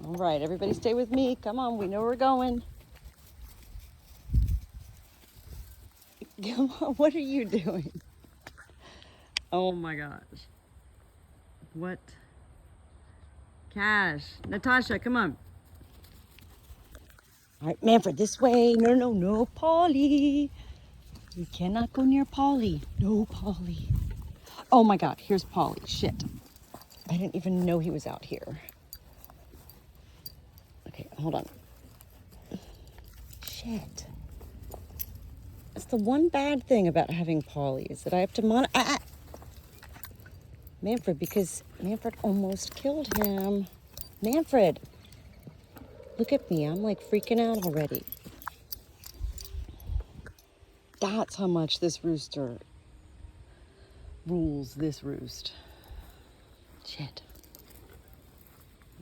All right, everybody stay with me. Come on, we know where we're going. Come on, what are you doing? Oh my gosh. What? Cash. Natasha, come on. All right, Manfred, this way. No, no, no, Polly. You cannot go near Polly. No, Polly. Oh my God, here's Polly. Shit. I didn't even know he was out here. Okay, hold on. Shit. That's the one bad thing about having Polly is that I have to Manfred, because Manfred almost killed him. Manfred, look at me. I'm like freaking out already. That's how much this rooster rules this roost. Shit.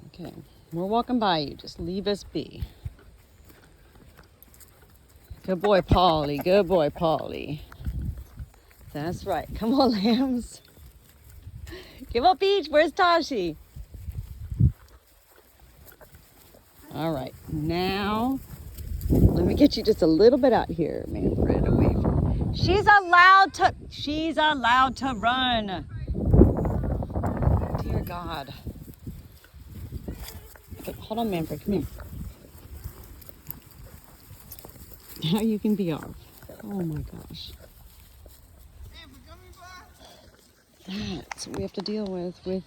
Okay, we're walking by you. Just leave us be. Good boy, Polly. Good boy, Polly. That's right. Come on, lambs. Give up, Peach. Where's Tashi? All right, now let me get you just a little bit out here, Manfred. Away from. She's allowed to run. Dear God. Okay, hold on, Manfred. Come here. Now you can be off. Oh my gosh. That's what we have to deal with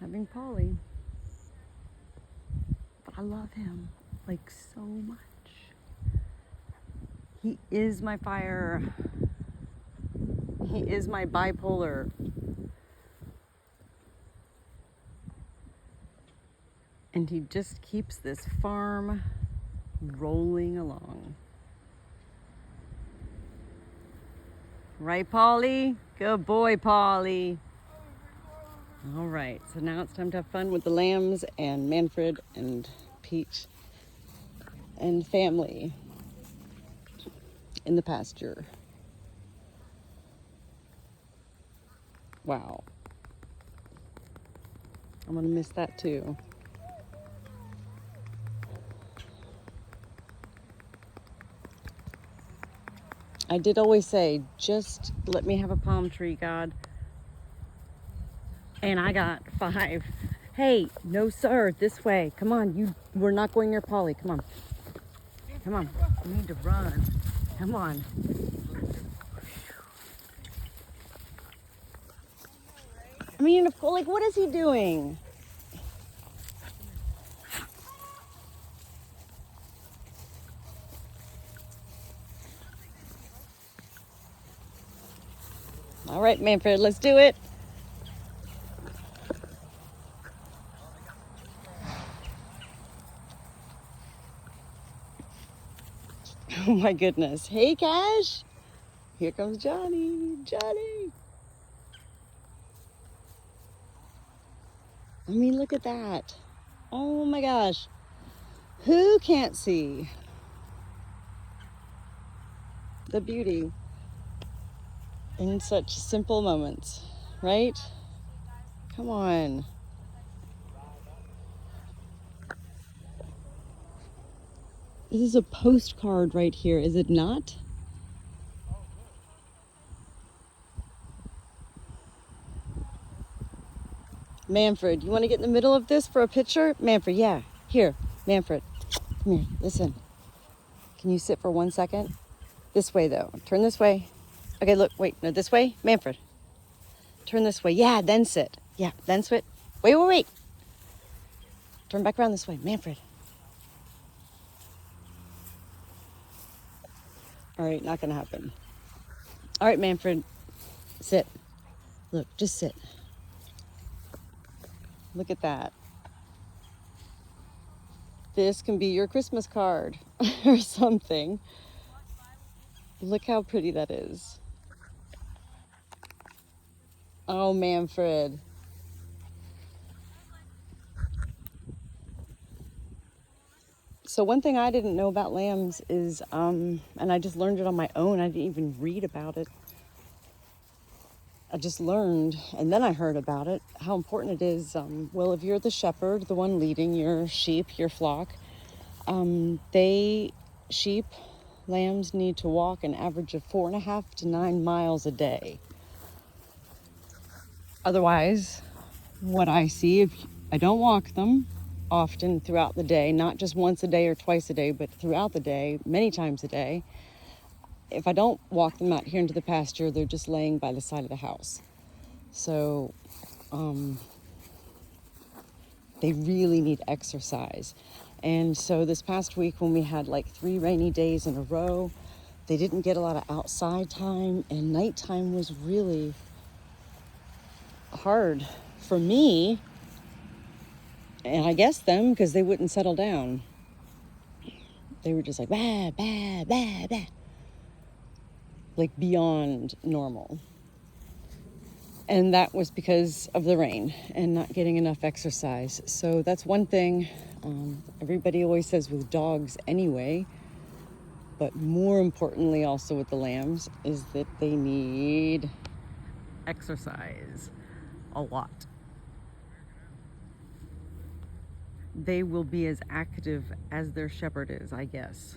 having Polly. But I love him like so much. He is my fire. He is my bipolar. And he just keeps this farm rolling along. Right, Polly? Good boy, Polly. All right, so now it's time to have fun with the lambs and Manfred and Peach and family in the pasture. Wow. I'm gonna miss that too. I did always say, just let me have a palm tree, God. And I got 5. Hey, no sir, this way. Come on, we're not going near Polly. Come on. Come on. You need to run. Come on. I mean, like, what is he doing? All right, Manfred, let's do it. Oh my goodness. Hey, Cash. Here comes Johnny. Johnny. I mean, look at that. Oh my gosh. Who can't see the beauty in such simple moments, right? Come on. This is a postcard right here, is it not? Manfred, you want to get in the middle of this for a picture? Manfred, yeah. Here, Manfred. Come here, listen. Can you sit for 1 second? This way, though. Turn this way. Okay, look, wait. No, this way. Manfred. Turn this way. Yeah, then sit. Yeah, then sit. Wait, wait, wait. Turn back around this way. Manfred. All right, not going to happen. All right, Manfred. Sit. Look, just sit. Look at that. This can be your Christmas card or something. Look how pretty that is. Oh, Manfred. So one thing I didn't know about lambs is, and I just learned it on my own. I didn't even read about it. I just learned, and then I heard about it, how important it is. Well, if you're the shepherd, the one leading your sheep, your flock, sheep, lambs need to walk an average of 4.5 to 9 miles a day. Otherwise, what I see, if I don't walk them often throughout the day, not just once a day or twice a day, but throughout the day, many times a day, if I don't walk them out here into the pasture, they're just laying by the side of the house. So they really need exercise. And so this past week, when we had like 3 rainy days in a row, they didn't get a lot of outside time, and nighttime was really hard for me, and I guess them, because they wouldn't settle down. They were just like, bah, bah, bah, bah. Like beyond normal. And that was because of the rain and not getting enough exercise. So that's one thing everybody always says with dogs anyway, but more importantly also with the lambs, is that they need exercise a lot. They will be as active as their shepherd is, I guess.